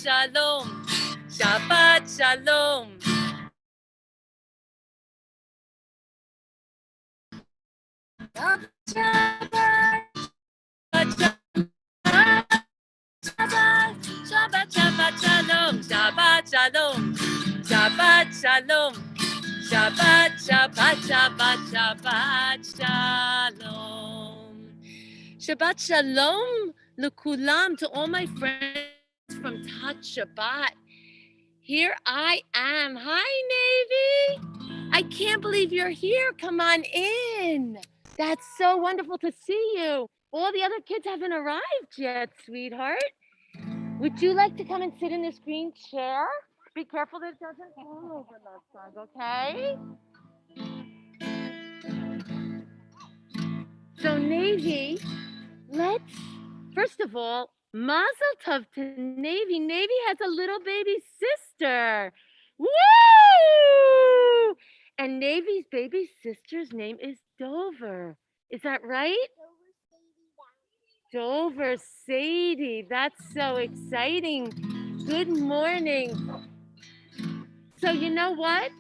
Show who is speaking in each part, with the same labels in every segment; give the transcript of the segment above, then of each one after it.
Speaker 1: Shalom, Shabbat Shalom. Shabbat, Shabbat, Shabbat Shalom, Shabbat Shalom, Shabbat Shalom, Shabbat, Shabbat, Shabbat, Shabbat Shalom. Shabbat Shalom L'Kulam, to all my friends from Touch Shabbat. Here I am. Hi, Navy. I can't believe you're here. Come on in. That's so wonderful to see you. All the other kids haven't arrived yet, sweetheart. Would you like to come and sit in this green chair? Be careful that it doesn't fall over, love bug, okay? So, Navy, let's, first of all, Mazel Tov to Navy. Navy has a little baby sister. Woo! And Navy's baby sister's name is Dover. Is that right? Dover Sadie. That's so exciting. Good morning. So you know what?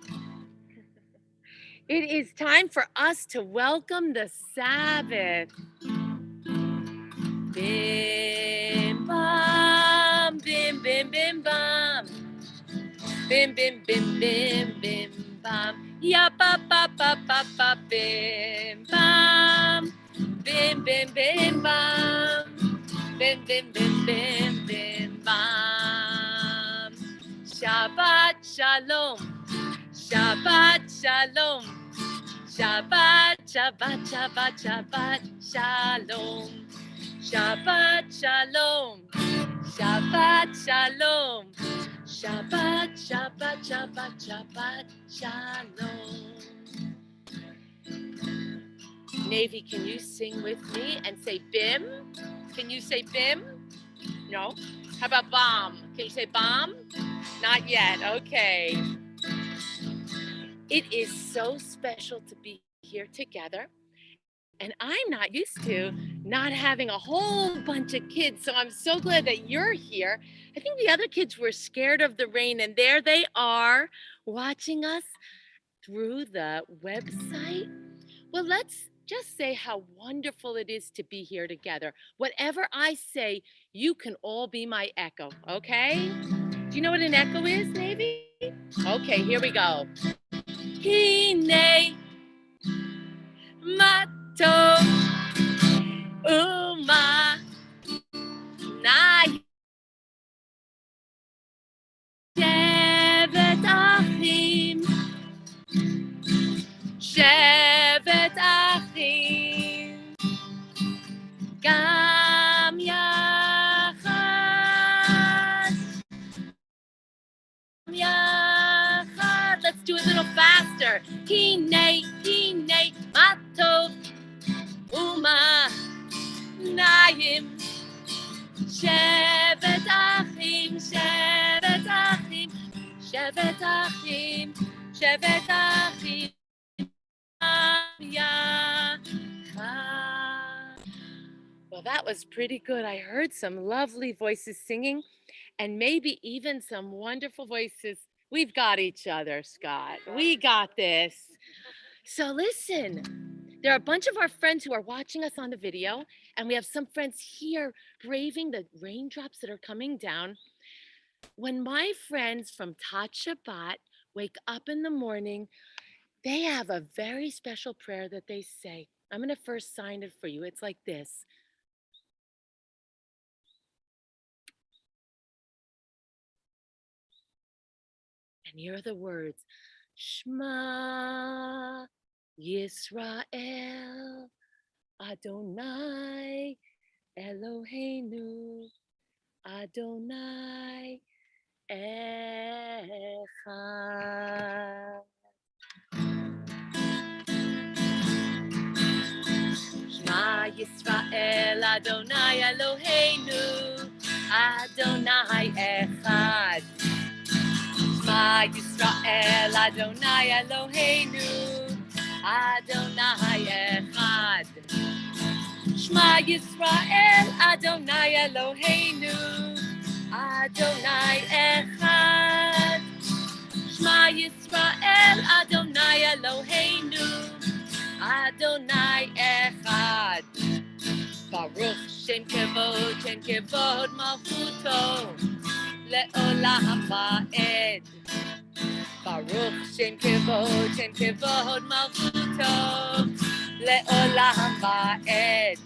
Speaker 1: It is time for us to welcome the Sabbath. Bim bam, bim bim bim bam. Bim bim bim bim bim bam. Ya ba ba ba ba ba bim bam. Bim bim bim bam. Bim bim bim bim bim bam. Shabbat Shalom. Shabbat Shalom. Shabbat, Shabbat, Shabbat, Shabbat Shalom. Shabbat Shalom. Shabbat Shalom. Shabbat, Shabbat, Shabbat, Shabbat Shalom. Navy, can you sing with me and say bim? Can you say bim? No? How about bomb? Can you say bomb? Not yet. Okay. It is so special to be here together. And I'm not used to not having a whole bunch of kids. So I'm so glad that you're here. I think the other kids were scared of the rain, and there they are watching us through the website. Well, let's just say how wonderful it is to be here together. Whatever I say, you can all be my echo, okay? Do you know what an echo is, Navy? Okay, here we go. Hine matov uma nai shevet achim gam yachad. Let's do a little faster. Hine matov uma naim shevet achim yachad. Well, that was pretty good. I heard some lovely voices singing, and maybe even some wonderful voices. We've got each other, Scott. We got this. So listen, there are a bunch of our friends who are watching us on the video, and we have some friends here braving the raindrops that are coming down. When my friends from Tat Shabbat wake up in the morning, they have a very special prayer that they say. I'm going to first sign it for you. It's like this. And here are the words. Shema Yisrael Adonai Eloheinu Adonai Echad. Shema Yisrael Adonai Eloheinu Adonai Echad. Shema Yisrael Adonai Eloheinu Adonai Echad. Shema Yisrael Adonai Eloheinu Adonai echad. Shema Yisrael, Adonai Eloheinu, Adonai echad. Baruch Shem Kevod Malchuto, Le'olam Va'ed. Baruch Shem Kevod Malchuto, Le'olam Va'ed.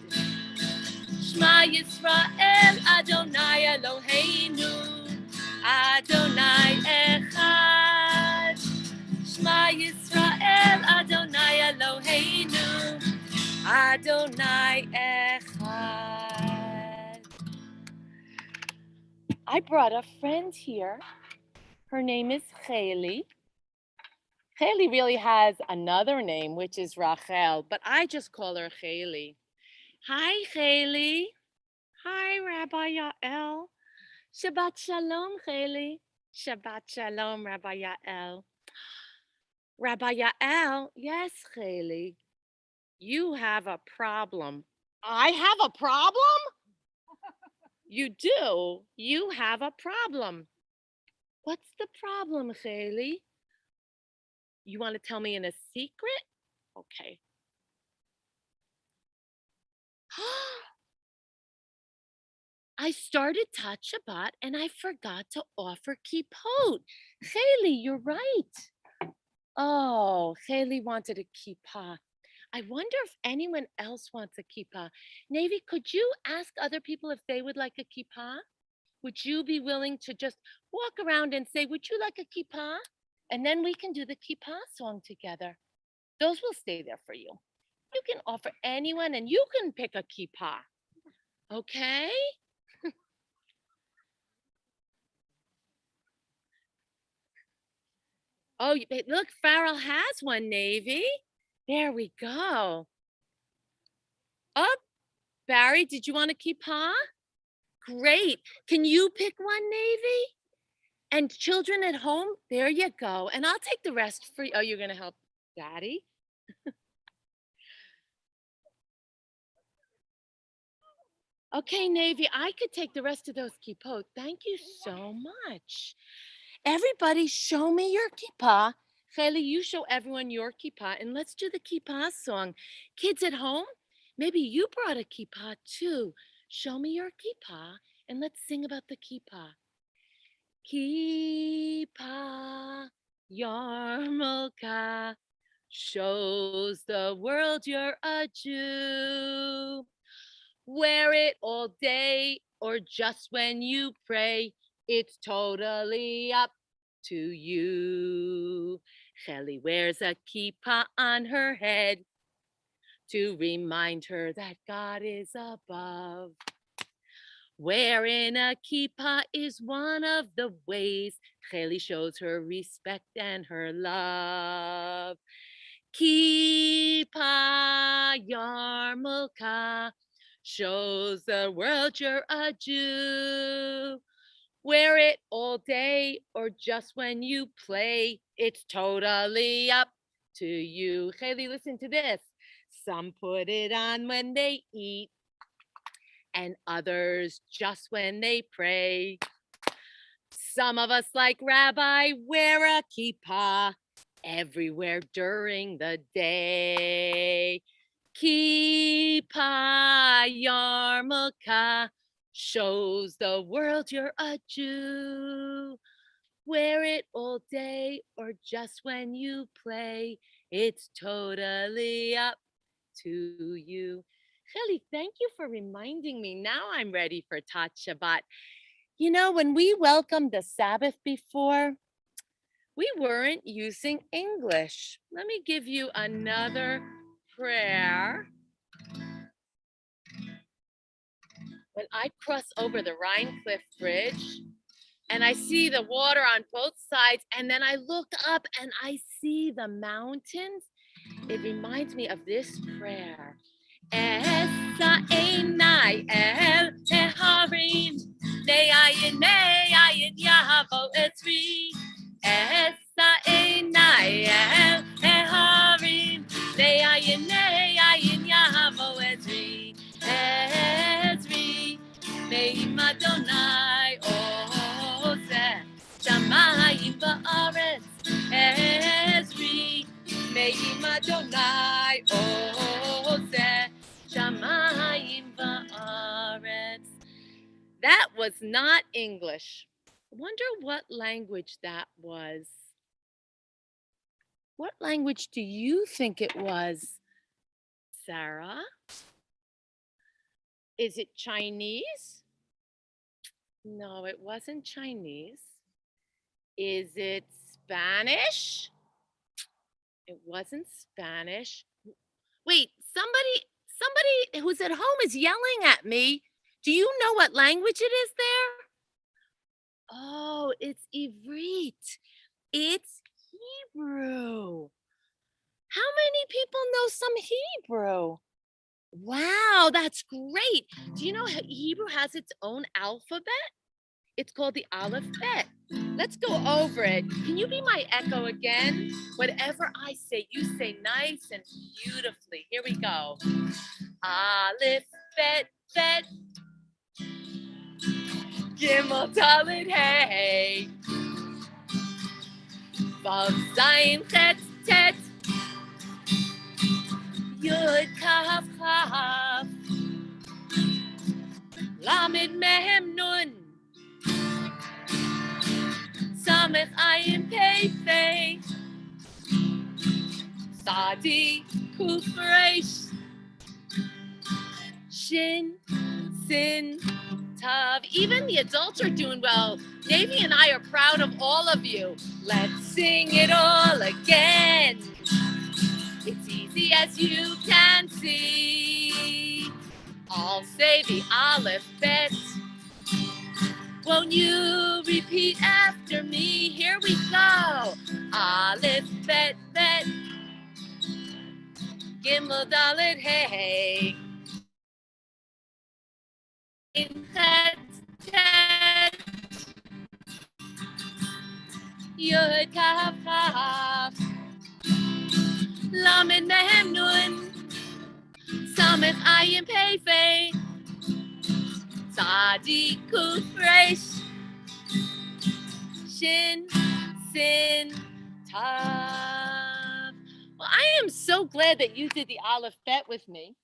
Speaker 1: Shema Yisrael, Adonai Eloheinu, Adonai echad. Shema Yisrael, Adonai Eloheinu, Adonai echad. I brought a friend here. Her name is Chayli. Chayli really has another name, which is Rachel, but I just call her Chayli. Hi, Chayli. Hi, Rabbi Yael. Shabbat Shalom, Chayli. Shabbat Shalom, Rabbi Yael. Rabbi Yael, yes, Chayli, you have a problem. I have a problem? You do. You have a problem. What's the problem, Chayli? You want to tell me in a secret? Okay. I started Tat Shabbat and I forgot to offer kippot. Chayli, you're right. Oh, Chayli wanted a kippah. I wonder if anyone else wants a kippah. Navy, could you ask other people if they would like a kippah? Would you be willing to just walk around and say, would you like a kippah? And then we can do the kippah song together. Those will stay there for you. You can offer anyone and you can pick a kippah. Okay? Oh, look, Farrell has one, Navy. There we go. Oh, Barry, did you want a kippah? Great. Can you pick one, Navy? And children at home, there you go. And I'll take the rest for you. Oh, you're going to help Daddy? Okay, Navy, I could take the rest of those kippot. Thank you so much. Everybody, show me your kippah. Chayli, you show everyone your kippah, and let's do the kippah song. Kids at home, maybe you brought a kippah too. Show me your kippah, and let's sing about the kippah. Kippah, yarmulke, shows the world you're a Jew. Wear it all day or just when you pray. It's totally up to you. Chayli wears a kippah on her head to remind her that God is above. Wearing a kippah is one of the ways Chayli shows her respect and her love. Kippah, yarmulke, shows the world you're a Jew. Wear it all day or just when you play. It's totally up to you. Chayli, listen to this. Some put it on when they eat, and others just when they pray. Some of us, like Rabbi, wear a kippah everywhere during the day. Kippah, yarmulke, shows the world you're a Jew. Wear it all day or just when you play. It's totally up to you. Chayli, thank you for reminding me. Now I'm ready for Tat Shabbat. You know, when we welcomed the Sabbath before, we weren't using English. Let me give you another prayer. When I cross over the Rhine Cliff Bridge and I see the water on both sides, and then I look up and I see the mountains, it reminds me of this prayer. Esa einai el teharim, ne'ayin yahavo etzri. Esa einai el teharim, ne'ayin yahavo etzri. Etzri, me'im Adonai Shamayim ba'aretz Ezri Me'im Adonai Ozeh Shamayim ba'aretz. That was not English. I wonder what language that was. What language do you think it was, Sarah? Is it Chinese? No, it wasn't Chinese. Is it Spanish? It wasn't Spanish. Wait, somebody who's at home is yelling at me. Do you know what language it is there? Oh, it's Ivrit. It's Hebrew. How many people know some Hebrew? Wow, that's great. Do you know Hebrew has its own alphabet? It's called the Aleph Bet. Let's go over it. Can you be my echo again? Whatever I say, you say nice and beautifully. Here we go. Aleph Bet Bet. Gimel Dalet Hey. Vav Zayin Chet Tet. Yud Kaf Kaf. Lamed Mehem Nun. Samech Ayin Pei Fei. Sadi Kuf Resh. Shin Sin Tav. Even the adults are doing well. Davy and I are proud of all of you. Let's sing it all again. It's easy as you can see. I'll say the Aleph Bet. Won't you repeat after me? Here we go. Aleph Bet Bet. Gimel Dalet Hey. Tet Tet. Yud Kaf Kaf. Lamed Mehem Nun. Samech Ayin Pei Fei. Sadi Kuf Resh. Shin Sin Tav. Well, I am so glad that you did the Aleph Bet with me.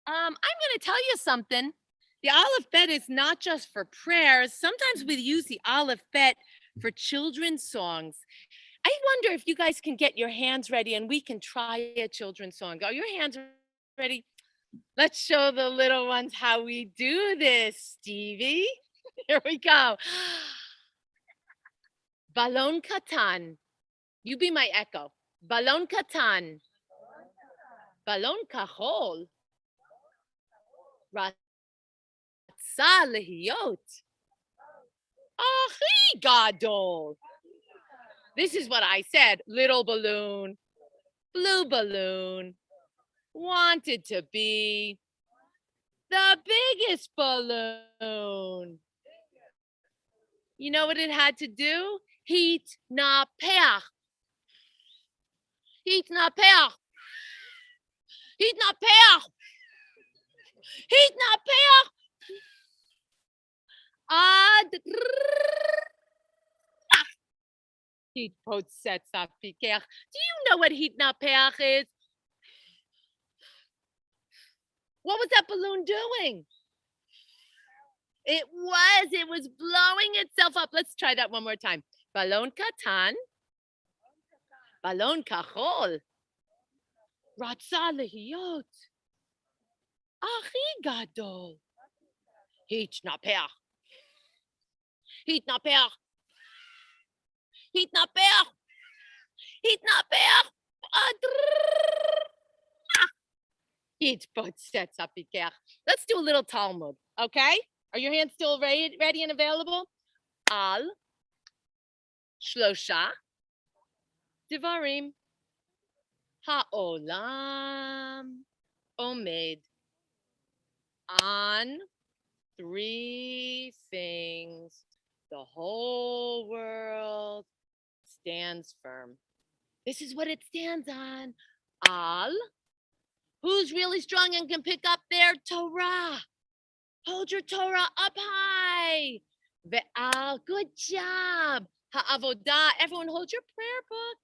Speaker 1: I'm going to tell you something. The Aleph Bet is not just for prayers. Sometimes we use the Aleph Bet for children's songs. I wonder if you guys can get your hands ready and we can try a children's song. Are your hands ready? Let's show the little ones how we do this, Stevie. Here we go. Balon Katan. You be my echo. Balon Katan. Balon Kahol. Ratsa Lehiyot. Achi Gadol. This is what I said. Little balloon. Blue balloon. Wanted to be the biggest balloon. You know what it had to do? Heat na peach. Heat na peach. Heat na peach. Heat na peach. Ad heat potsets up pikech. Do you know what heat na peach is? What was that balloon doing? It was blowing itself up. Let's try that one more time. Balon katan. Balon kachol. Ratsa lehiyot. Achi gadol. Heat na peach. Heat na peach. Heat na peach. Heat na peach. Heat potsets up pikech. Let's do a little Talmud, okay? Are your hands still ready and available? Al Shlosha Divarim Ha'olam Omed. On 3 things the whole world stands firm. This is what it stands on. Al. Who's really strong and can pick up their Torah? Hold your Torah up high. Ve'al, good job. ha'avodah. Everyone hold your prayer book.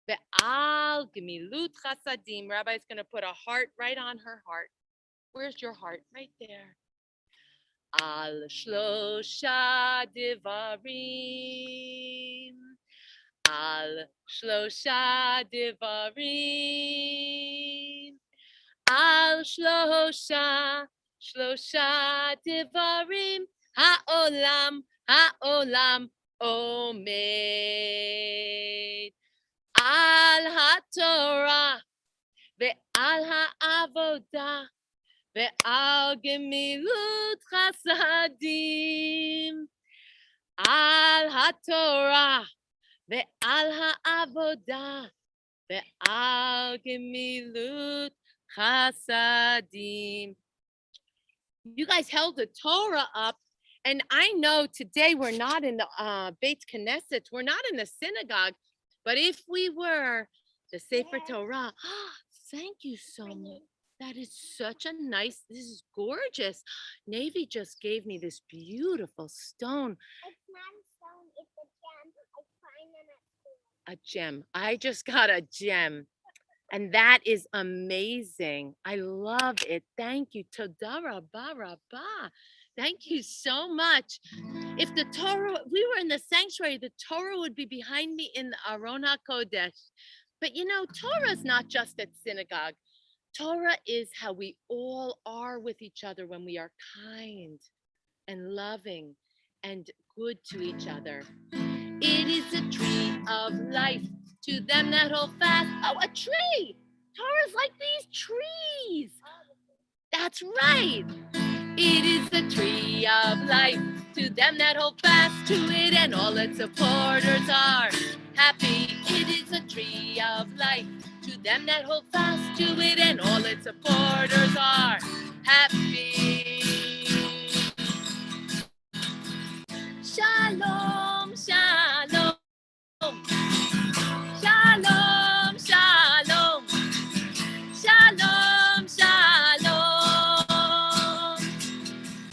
Speaker 1: Ve'al gemilut chasadim. Rabbi's going to put a heart right on her heart. Where's your heart? Right there. Al shlosha divarim. Al shlosha divarim. Al shlosha divarim. Ha'olam omed. Al haTorah ve'al ha'avodah ve'al gemilut chasadim. Al haTorah ve'al ha'avodah ve'al gemilut chasadim. You guys held the Torah up, and I know today we're not in the Beit Knesset, we're not in the synagogue, but if we were, the Sefer Torah, thank you so much. That is such a nice, this is gorgeous. Navy just gave me this beautiful stone.
Speaker 2: It's not a stone, it's a gem. I find them at school.
Speaker 1: A gem. I just got a gem. And that is amazing. I love it. Thank you. Toda rabba rabba. Thank you so much. If the Torah, we were in the sanctuary, the Torah would be behind me in the Aron HaKodesh. But you know, Torah is not just at synagogue. Torah is how we all are with each other when we are kind and loving and good to each other. It is a tree of life to them that hold fast. Oh, a tree! Torah's like these trees. That's right. It is the tree of life to them that hold fast to it, and all its supporters are happy. It is a tree of life to them that hold fast to it, and all its supporters are happy. Shalom, shalom. Shalom, shalom. Shalom, shalom.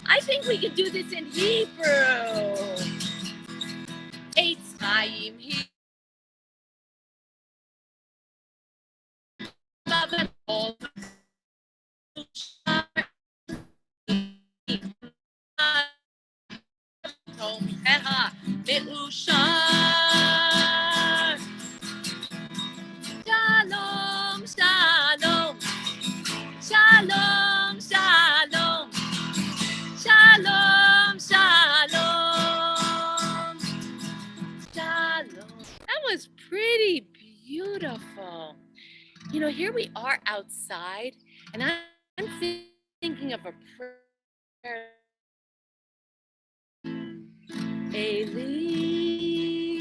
Speaker 1: I think we could do this in Hebrew. Eitz Chaim Shalom, shalom. Shalom, shalom. Shalom, shalom. Shalom. That was pretty beautiful. You know, here we are outside, and I'm thinking of a prayer. Eli,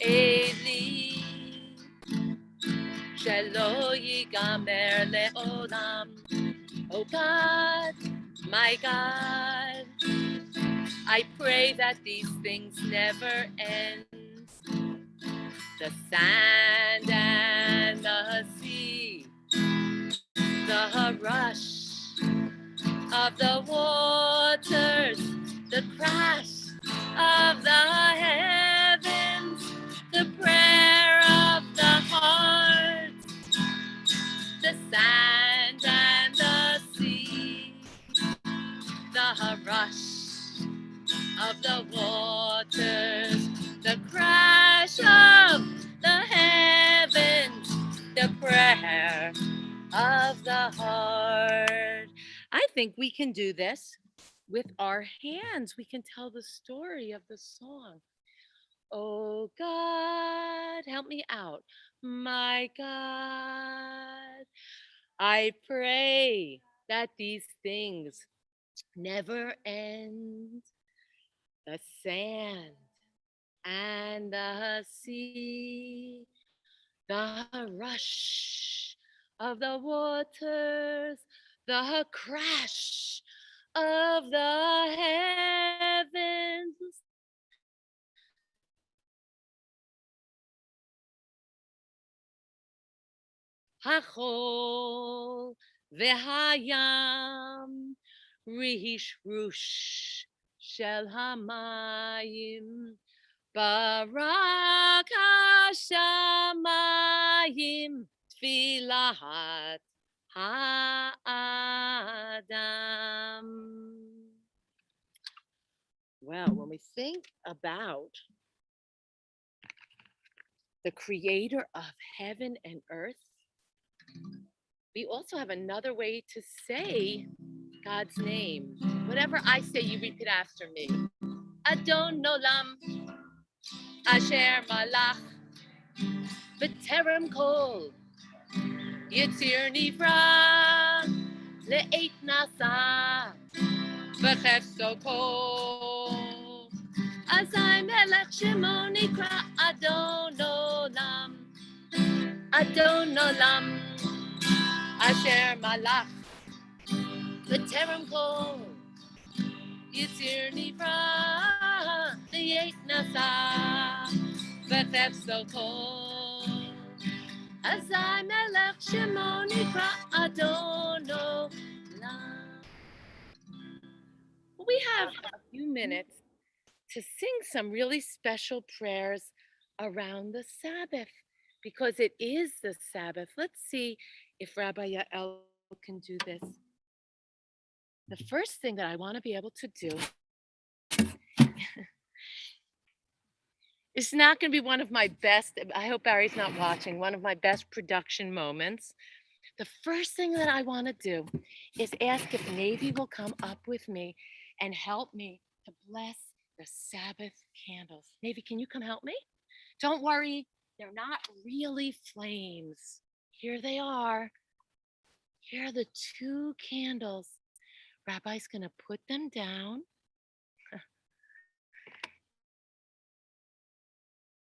Speaker 1: Eli, shelo yigamer leolam. Oh God, my God, I pray that these things never end. The sand and the sea, the rush of the waters, the crash of the heavens, the prayer of the heart, the sand and the sea, the rush of the waters, the crash of the heavens, the prayer of the heart. I think we can do this with our hands. We can tell the story of the song. Oh God, help me out. My God, I pray that these things never end. The sand and the sea, the rush of the waters, the crash of the heavens, Hachol v'hayam rish rush shel hamayim Barak Hashamayim Tfilat Ha'adam. Well, when we think about the creator of heaven and earth, we also have another way to say God's name. Whatever I say, you repeat after me. Adon Olam, Asher Malach, B'terem Kol, Yitzir Nivra, Le'et Nasa, B'chefso Kol. Azai Melech Shemo Nikra Adon Olam, Adon Olam, Asher Malach, B'terem Kol, Yitzir Nivra, Le'et Nasa, B'chefso Kol. Azai Melech Shemo Nikra Adon Olam. We have a few minutes to sing some really special prayers around the Sabbath because it is the Sabbath. Let's see if Rabbi Yael can do this. The first thing that I want to be able to do is not going to be one of my best, I hope Barry's not watching, one of my best production moments. The first thing that I want to do is ask if Navy will come up with me and help me to bless the Sabbath candles. Navy, can you come help me? Don't worry, they're not really flames. Here they are. Here are the 2 candles. Rabbi's going to put them down.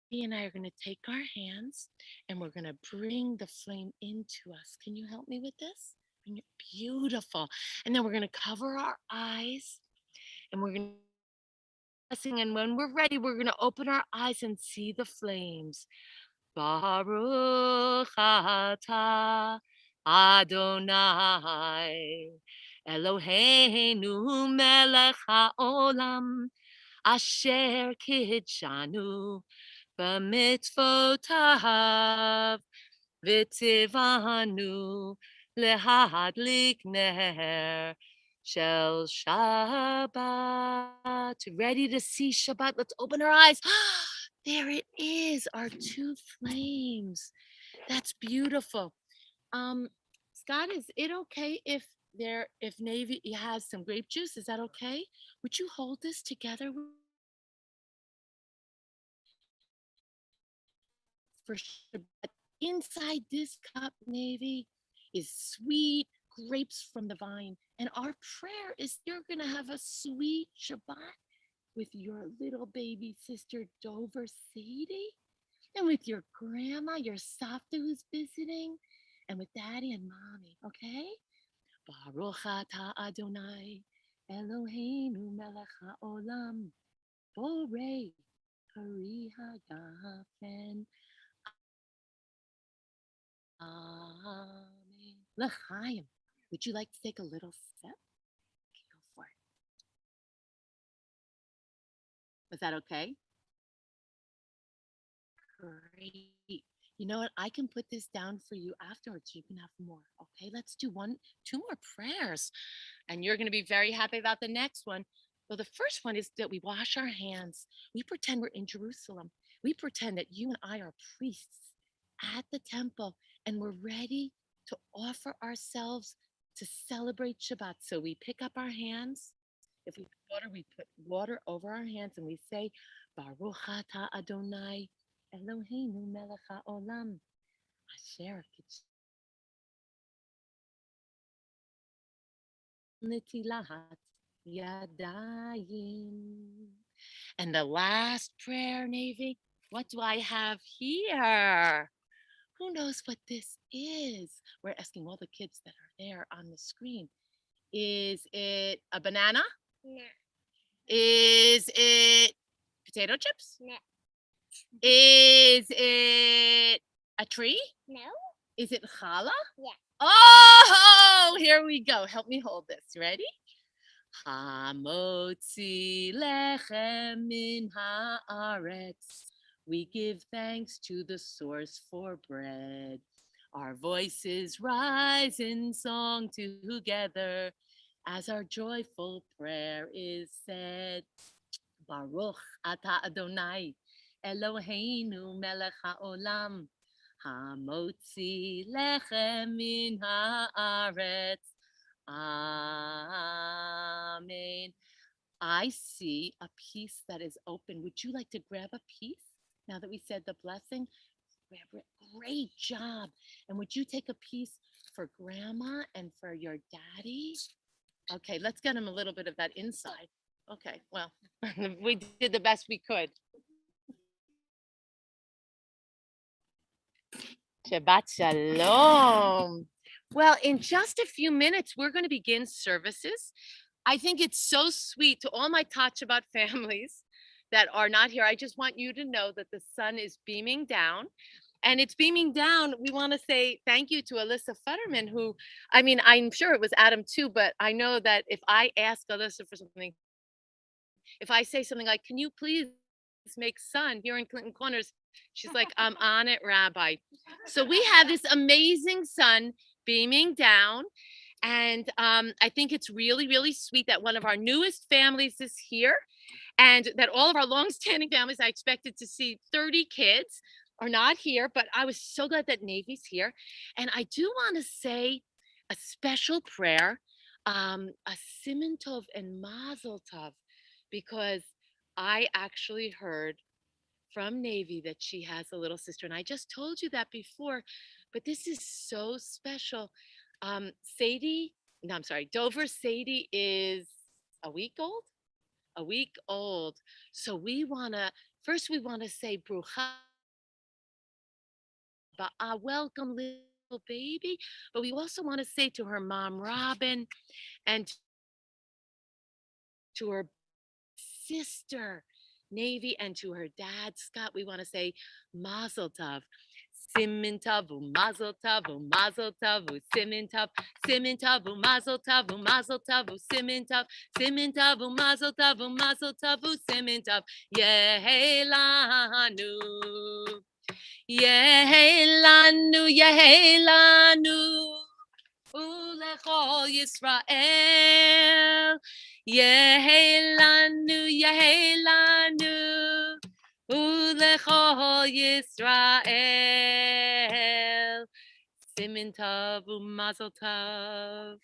Speaker 1: He and I are going to take our hands and we're going to bring the flame into us. Can you help me with this? Bring it beautiful. And then we're going to cover our eyes and we're going to and when we're ready, we're going to open our eyes and see the flames. Baruch atah Adonai Eloheinu melech haolam asher kidshanu b'mitzvotav v'tzivanu lehadlik ner shel Shabbat. Ready to see Shabbat? Let's open our eyes. There it is, our 2 flames. That's beautiful. Scott, is it okay if Navy has some grape juice? Is that okay? Would you hold this together for Shabbat? Inside this cup, Navy, is sweet grapes from the vine. And our prayer is you're gonna have a sweet Shabbat with your little baby sister Dover Sadie, and with your grandma, your Savta who's visiting, and with Daddy and Mommy, okay? Baruch atah Adonai Eloheinu melech haolam borei pari hagafen. Amen. L'chaim. Would you like to take a little sip? Okay, go for it. Was that okay? Great. You know what? I can put this down for you afterwards. You can have more. Okay, let's do 2 more prayers. And you're going to be very happy about the next one. Well, the first one is that we wash our hands. We pretend we're in Jerusalem. We pretend that you and I are priests at the temple and we're ready to offer ourselves to celebrate Shabbat. So we pick up our hands. If we put water, we put water over our hands and we say, Baruch atah Adonai Eloheinu melech haolam asher netilat yadayim. And the last prayer, Navy, what do I have here? Who knows what this is? We're asking all the kids that are there on the screen. Is it a banana?
Speaker 2: No.
Speaker 1: Is it potato chips?
Speaker 2: No.
Speaker 1: Is it a tree?
Speaker 2: No.
Speaker 1: Is it challah?
Speaker 2: Yeah.
Speaker 1: Oh, here we go. Help me hold this. Ready? Hamotzi lechem min haaretz. We give thanks to the source for bread. Our voices rise in song together as our joyful prayer is said. Baruch ata Adonai, Eloheinu melech haolam, hamotzi lechem min haaretz. Amen. I see a piece that is open. Would you like to grab a piece now that we said the blessing? Grab it. Great job. And would you take a piece for grandma and for your daddy? Okay, let's get him a little bit of that inside. Okay, well, we did the best we could. Shabbat Shalom. Well, in just a few minutes, we're going to begin services. I think it's so sweet to all my Shabbat families that are not here. I just want you to know that the sun is beaming down. And it's beaming down. We want to say thank you to Alyssa Futterman, who, I mean, I'm sure it was Adam too, but I know that if I ask Alyssa for something, if I say something like, can you please make sun here in Clinton Corners? She's like, I'm on it, Rabbi. So we have this amazing sun beaming down. And I think it's really, really sweet that one of our newest families is here and that all of our longstanding families, I expected to see 30 kids, are not here, but I was so glad that Navy's here. And I do want to say a special prayer, a Siman Tov and Mazel Tov, because I actually heard from Navy that she has a little sister. And I just told you that before, but this is so special. Sadie, no, I'm sorry, Dover Sadie is a week old, a week old. So we want to, first we want to say Brucha, welcome little baby. But we also want to say to her mom, Robin, and to her sister, Navy, and to her dad, Scott, we want to say Mazel Tov. Simin tavu, mazel tavu, mazel tavu, simin tav, simin tavu, mazel tavu, mazel tavu, simin tavu, mazel tavu, simin tav, yehelanu, yehelanu, yehelanu. Ulechol Yisrael, Yehelanu, Yehelanu, Ulechol Yisrael, Simin Tov, Mazel Tov.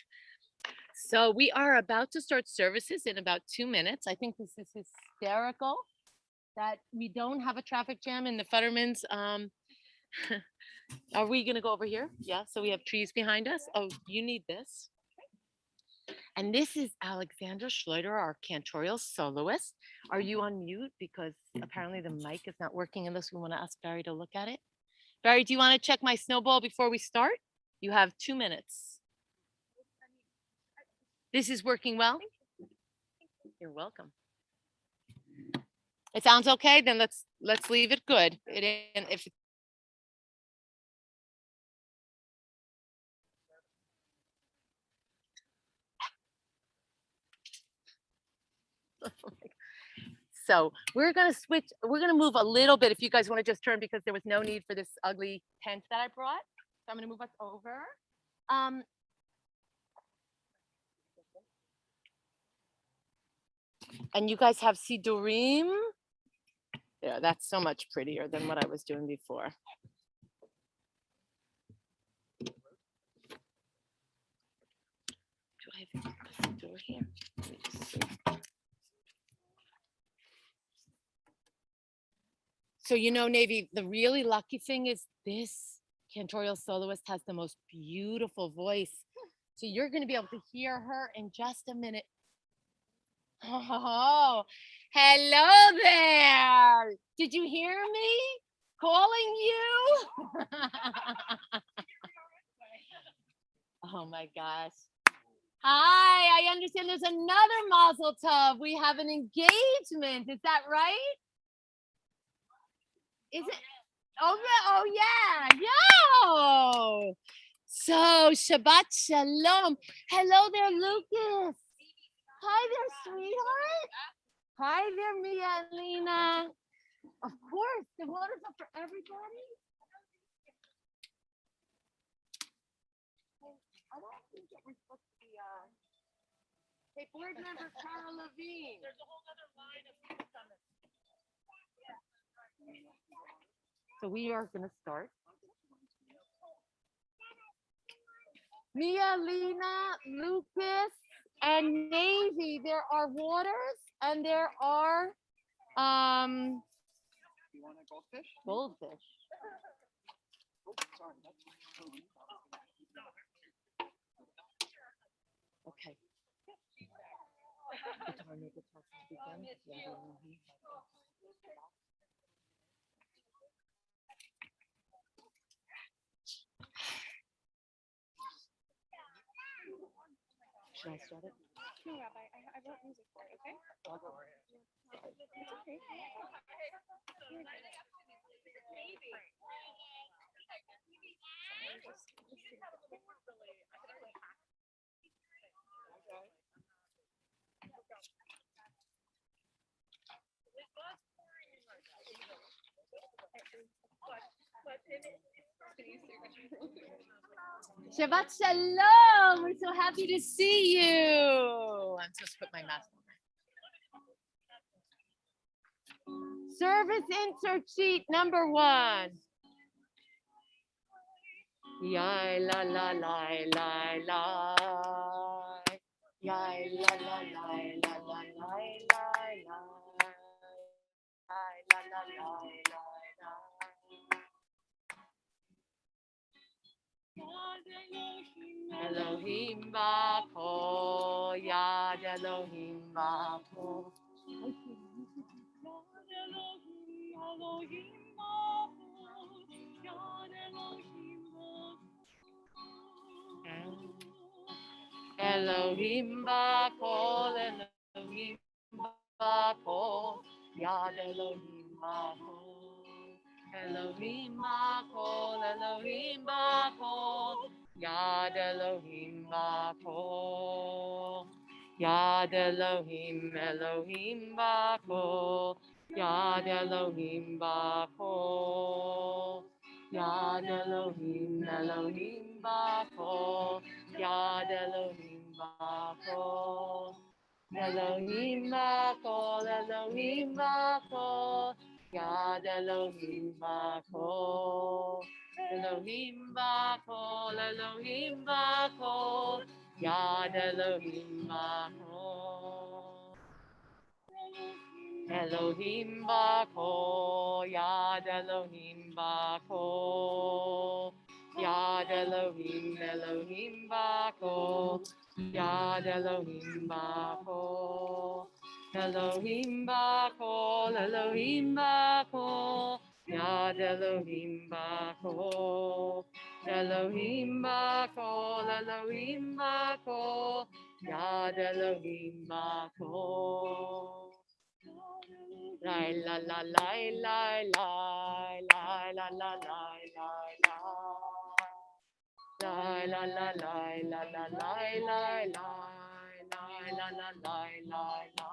Speaker 1: So we are about to start services in about 2 minutes. I think this is hysterical that we don't have a traffic jam in the Futtermans. Are we going to go over here? Yeah. So we have trees behind us. Oh, you need this. And this is Alexandra Schleuder, our cantorial soloist. Are you on mute? Because apparently the mic is not working unless we want to ask Barry to look at it. Barry, do you want to check my snowball before we start? You have 2 minutes. This is working well? You're welcome. It sounds okay? Then let's leave it good. If So we're going to switch. We're going to move a little bit if you guys want to just turn because there was no need for this ugly tent that I brought. So I'm going to move us over. And you guys have Sidurim. Yeah, that's so much prettier than what I was doing before. Do I have a Sidur here? Let me just see. So, you know, Navy, the really lucky thing is this cantorial soloist has the most beautiful voice. So you're going to be able to hear her in just a minute. Oh, hello there. Did you hear me calling you? Oh my gosh. Hi, I understand there's another Mazel Tov. We have an engagement. Is that right? Is it? Oh yeah. Yo. So Shabbat Shalom. Hello there, Lucas. Hi there, sweetheart. Hi there, Mia and Lena. Of course, the waters are for everybody. I don't think it was supposed to be hey, board member Carol Levine. There's a whole other line of people coming. So we are gonna start. Mia, Lena, Lucas, and Navy. There are waters and there are
Speaker 3: You want a goldfish?
Speaker 1: goldfish.
Speaker 3: Oh, sorry.
Speaker 1: Okay. Should I start it?
Speaker 4: No, Rabbi, I wrote music for it, okay?
Speaker 1: I'll go.
Speaker 4: It's okay.
Speaker 1: Shabbat Shalom. We're so happy to see you. I'm supposed to put my mask on. Service insert sheet number 1. Yai la la la la la. Yai la la la la la la la. Yai la la la la la. Elohim Bako, Yad Elohim Bako. Elohim Bako, Elohim Bako, Yad Elohim Bako. Elohim Bako, Elohim Bako, Yad Elohim Bako. Yad Elohim, Elohim Bako. Yad Elohim Bako. Yad Elohim, Elohim Bako. Yad Elohim Bako. Elohim Bako, Elohim Bako. Yad Elohim Bako. Elohim Bako, Elohim Bako. Yad Elohim Bako. Elohim Bako, Yad Elohim Bako. Yad Elohim, Elohim Bako. Yad Elohim Bako. Elohim Bako, Elohim Bako. Yad Elohim Bako. Elohim Bako, Elohim Bako. Yad Elohim Bako. La la la la la la la la la la la. La la la la la la la la la la la la la.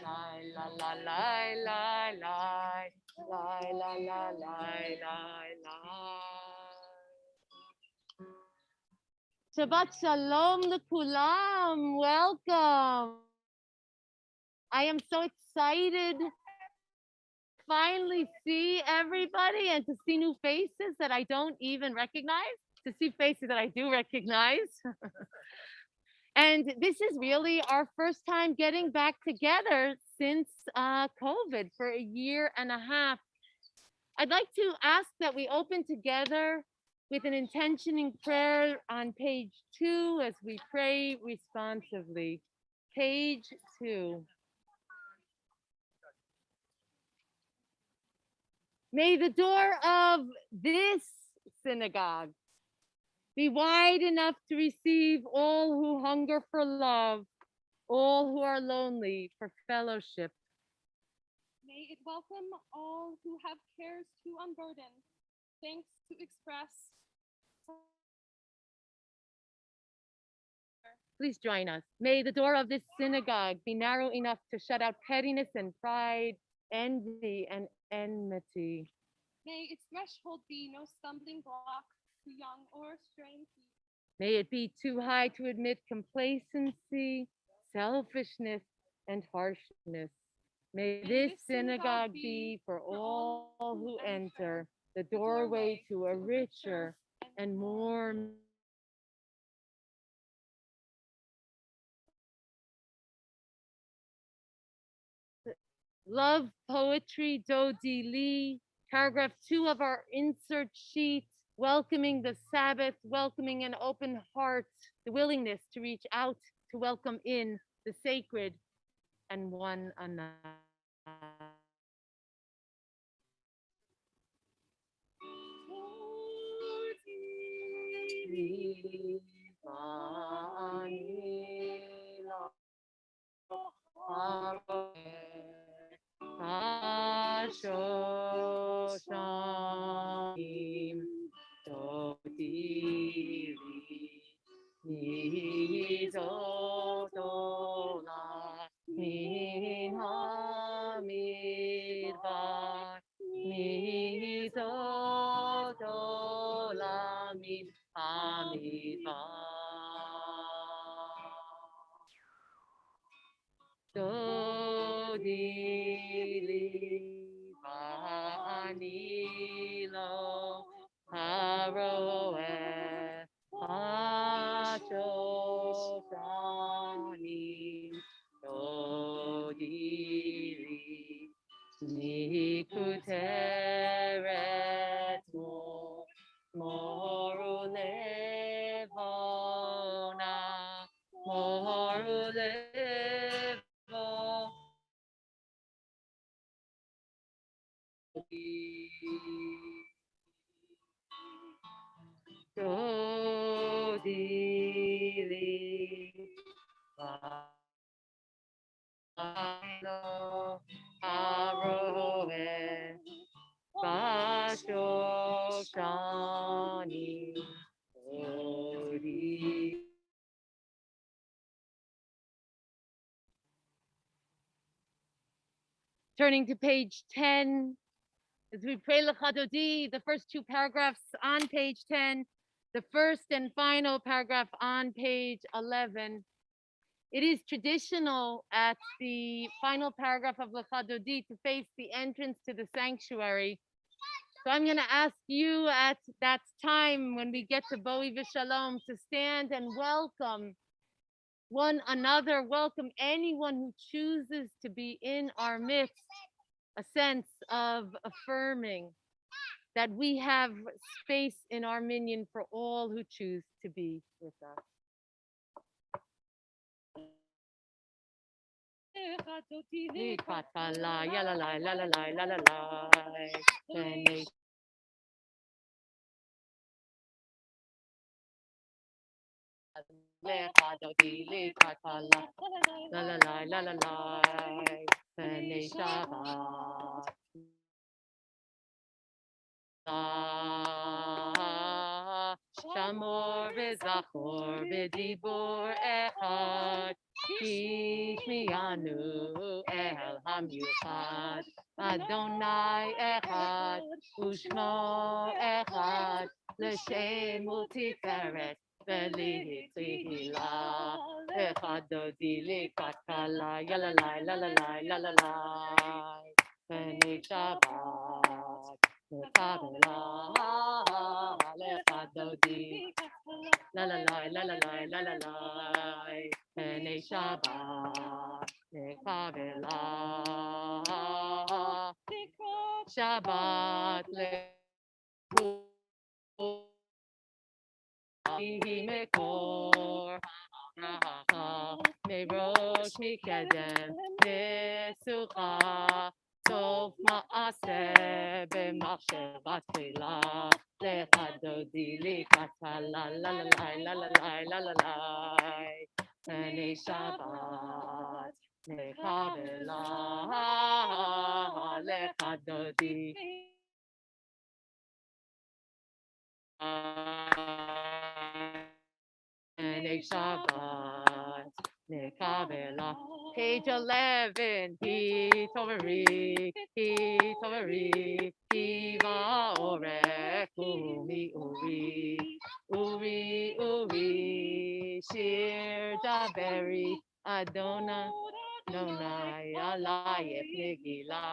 Speaker 1: La la la la la la la la la la la. Shabbat Shalom Lekulam. Welcome. I am so excited to finally see everybody and to see new faces that I don't even recognize, to see faces that I do recognize. And this is really our first time getting back together since COVID for 1.5 years. I'd like to ask that we open together with an intentioning prayer on page 2 as we pray responsively. Page 2. May the door of this synagogue be wide enough to receive all who hunger for love, all who are lonely for fellowship.
Speaker 4: May it welcome all who have cares to unburden, thanks to express.
Speaker 1: Please join us. May the door of this synagogue be narrow enough to shut out pettiness and pride, envy and enmity.
Speaker 4: May its threshold be no stumbling block to young or straying feet.
Speaker 1: May it be too high to admit complacency, selfishness, and harshness. May this synagogue be for all who enter the doorway to a richer and more love poetry, Dodi Lee, paragraph 2 of our insert sheet, welcoming the Sabbath, welcoming an open heart, the willingness to reach out, to welcome in the sacred and one another. Turning to page 10, as we pray L'Chadodi, the first two paragraphs on page 10, the first and final paragraph on page 11. It is traditional at the final paragraph of L'Chadodi to face the entrance to the sanctuary. So I'm going to ask you at that time when we get to Boi V'Shalom to stand and welcome one another, welcome anyone who chooses to be in our midst, a sense of affirming that we have space in our minyan for all who choose to be with us. Shamor v'zachor v'dibur echad, Kishmiyanu el hamyuchad, Adonai echad, Ushmo echad, L'shem u'tiferet, v'lihitzihila, echad dodi likat kala, yalalai, lalalai, lalalai, v'nei Shabbat. La la la la la la la la la, B'nei Shabbat, Nekavela, Shabbat Mekor, Merosh Mikedem, Nesucha, Sof Maaseh, B'machshavat Tefila, Lecha Dodi Likata la la la la la la la la la, B'nei Shabbat, Nekavela, Lecha Dodi. B'nei Shabbat, Nekabela. Page 11. He Toveri. He Toveri. Kiva Ore. Umi Uri. Uri Uri. Shir Daveri. Adona. Nonai Alai Nigila.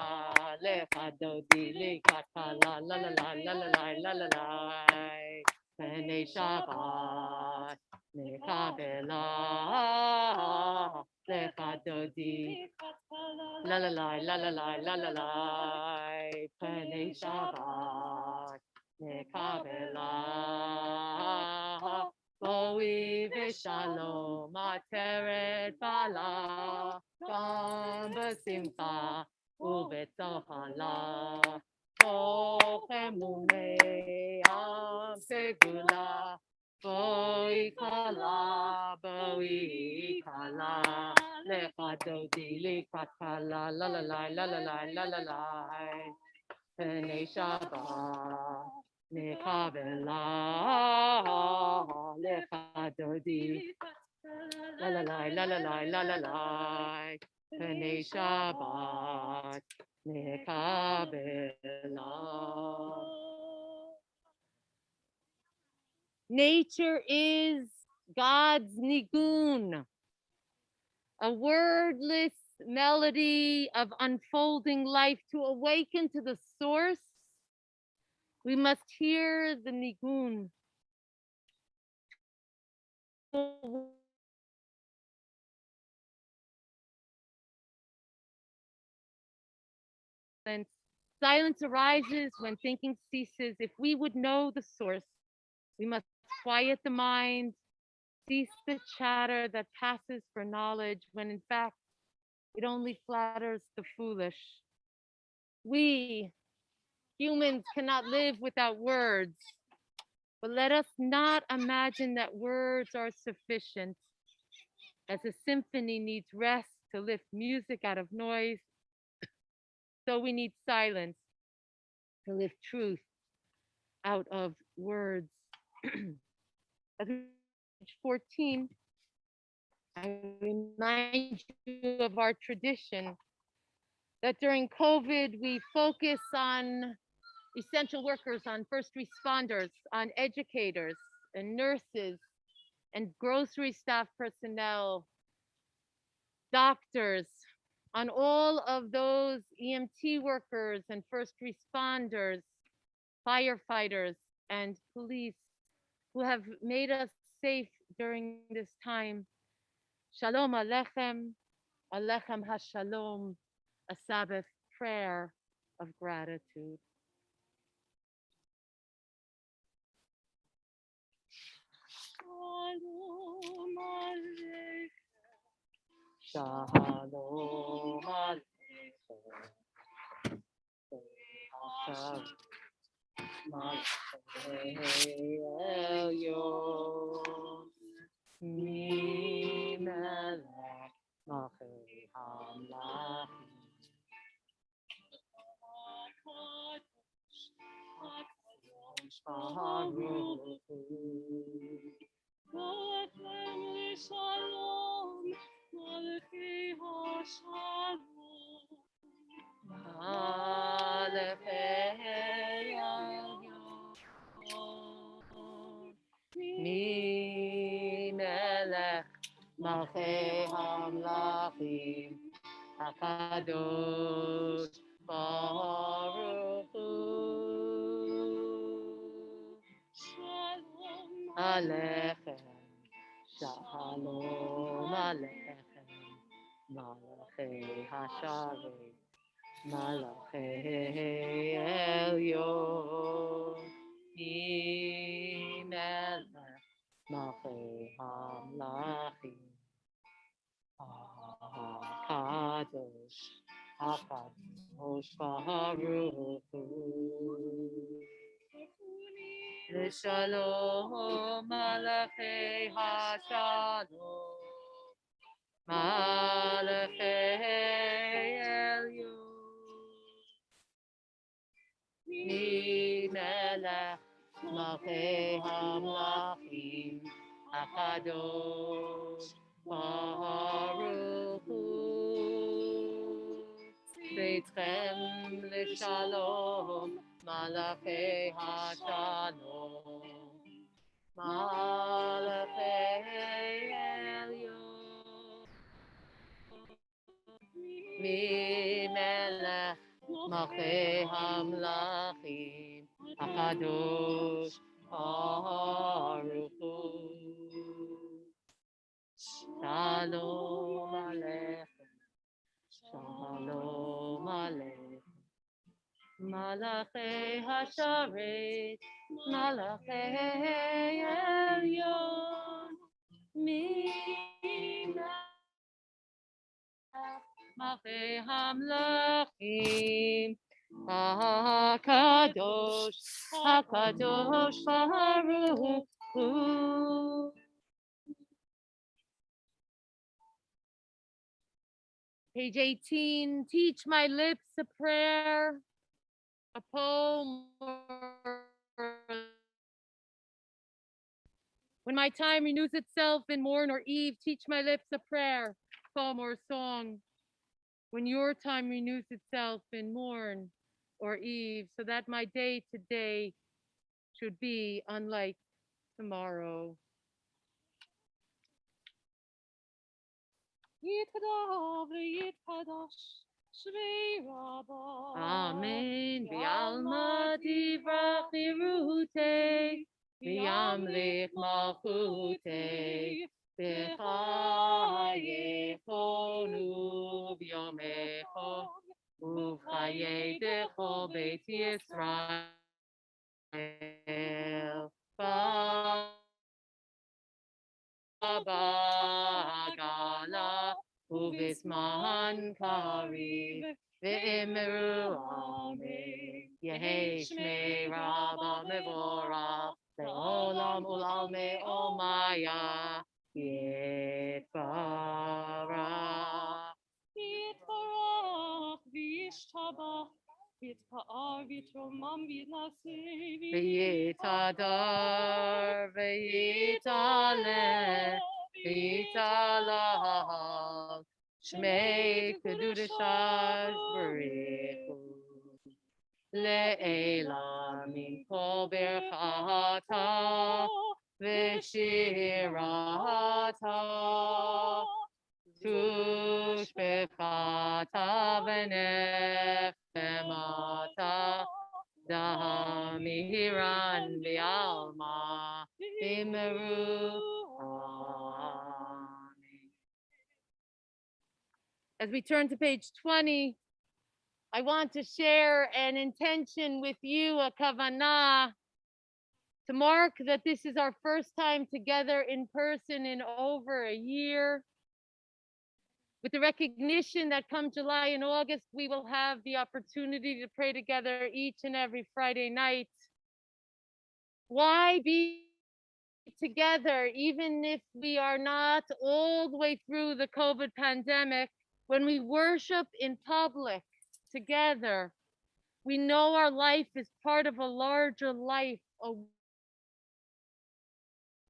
Speaker 1: Lechadodi Likatala. La la la la la la la la. Pene Shabbat. Nekabela, lechadodi, la la la la la la la la la, Pene Shabbat, nekabela, boi v'shalom, ateret bala, gam b'simcha, u'b'tohala, tov emunei am segula, boi kala, lechadodi likatala, la la la la la la la la la, pene Shabbat, nekabela, lechadodi, la la la la la la la la la, pene Shabbat, nekabela. Nature is God's nigun, a wordless melody of unfolding life. To awaken to the source, we must hear the nigun. Silence arises when thinking ceases. If we would know the source, we must quiet the mind, cease the chatter that passes for knowledge when in fact it only flatters the foolish. We humans cannot live without words, but let us not imagine that words are sufficient. As a symphony needs rest to lift music out of noise, so we need silence to lift truth out of words. At page 14, I remind you of our tradition that during COVID, we focus on essential workers, on first responders, on educators and nurses and grocery staff personnel, doctors, on all of those EMT workers and first responders, firefighters, and police who have made us safe during this time. Shalom Alechem, Alechem HaShalom, a Sabbath prayer of gratitude. Shalom Aleichem. Shalom Aleichem. Mi melech malchei hamlachim. Baruch Lechem Shalom, Malachei HaShalom. Malachei Elyon. Mi melech malchei hamlachim. Hakadosh Baruch Hu. Shalom Alechem, Shalom Alechem, Malachei HaShalom, Malachei Elyon, Melech Malchei Hamlachim. Kadosh, Hakadosh Baruch Hu. Shalom Malachei HaShalom, Malachei Elyon, Mi Melech Malchei Hamlachim, Hakadosh Baruch Hu. Beitchem L'Shalom, Malachei HaShalom, Malachei Elyon, Mimelech Malchei Hamlachim, HaKadosh Baruch Hu. Shalom Aleichem, Shalom Aleichem. Malachei Hasharet, Malachei Elyon, Malachei Hamlachim, HaKadosh, HaKadosh Baruch Hu. Page 18, teach my lips a prayer, a poem. When my time renews itself in morn or eve, teach my lips a prayer, poem or song. When your time renews itself in morn or eve, so that my day today should be unlike tomorrow. Amen. Bialma divrach irute, biamlich malchute, b'chayechonu v'yomecho, uv'chayedecho beit Yisrael. Bagala, uvisman kariv, ve'emeru amen. Yehi shmei rabba mevorach, le'olam u'lalme omaya, yitbarach.
Speaker 4: Yitbarach v'yishtabach, yitpa'ar v'yitromam v'yinaseh
Speaker 1: V'yitadar, v'yitaleh, v'yitalach, Shmei kedushash barichu, le'ela min kol berchata, v'shirata, tushbechata v'nefemata, Damiran bi'alma bimeru. Amen. As we turn to page 20, I want to share an intention with you, a kavanah, to mark that this is our first time together in person in over a year. With the recognition that come July and August, we will have the opportunity to pray together each and every Friday night. Why be together, even if we are not all the way through the COVID pandemic? When we worship in public together, we know our life is part of a larger life of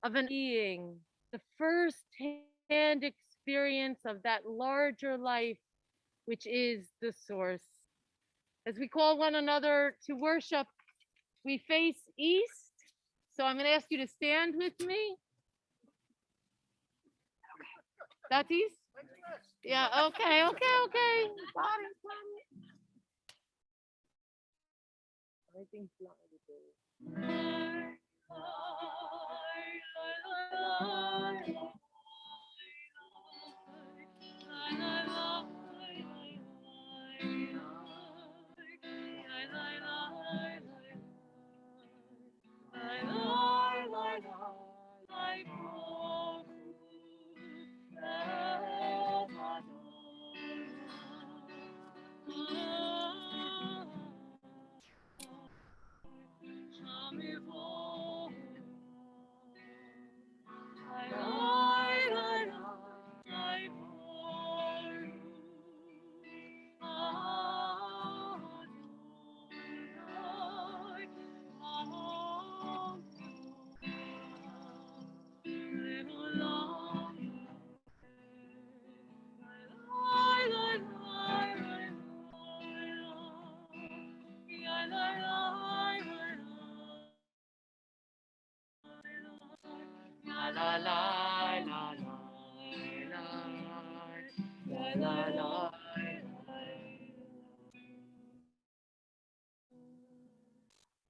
Speaker 1: an being, the first-hand experience of that larger life, which is the source. As we call one another to worship, we face east. So I'm going to ask you to stand with me. That's east? Yeah, okay. Everything's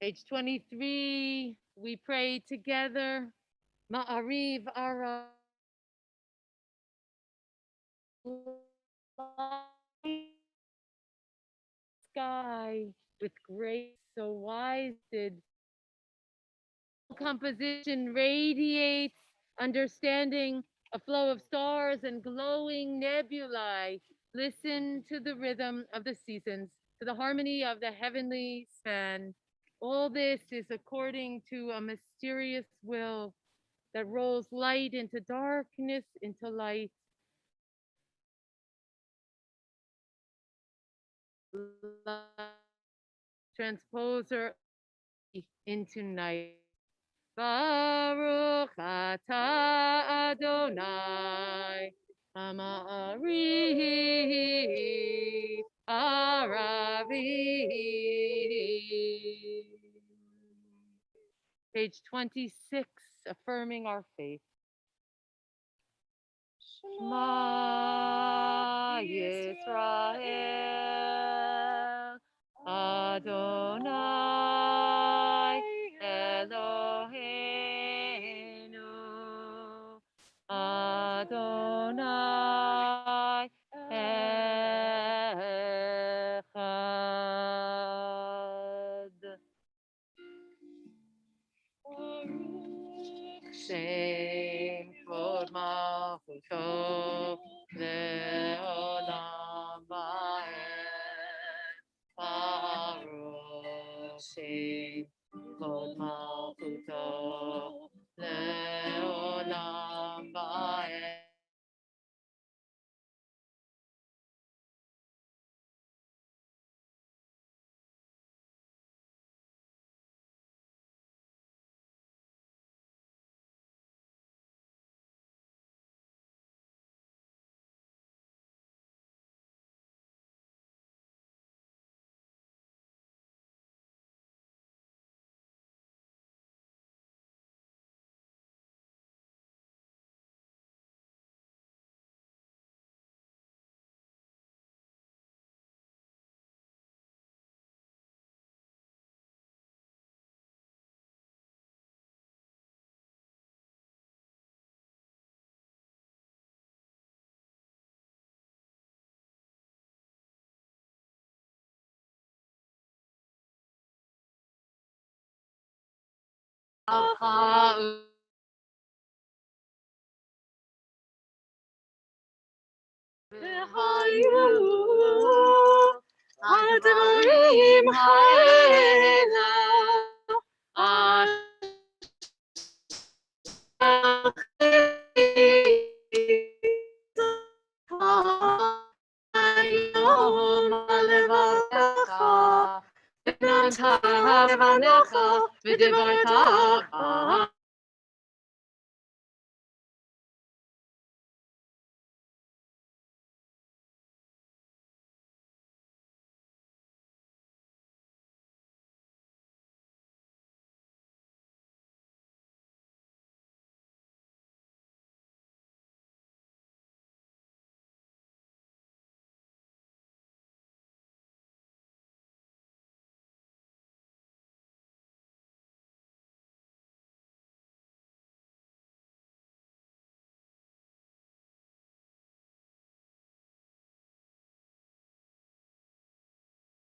Speaker 1: Page 23, we pray together. Ma'ariv ara sky with grace so wise did composition radiates understanding a flow of stars and glowing nebulae. Listen to the rhythm of the seasons, to the harmony of the heavenly span. All this is according to a mysterious will that rolls light into darkness, into light. Transposer into night. Baruch atah Adonai, Amari Aravi. Page 26, affirming our faith. Shema Yisrael, Adonai Eloheinu, Adonai Echad. Shem Kod Malchuto Leolam Vaed. Baruch Shem Kod Malchuto Leolam Vaed. Adonai Haela Asher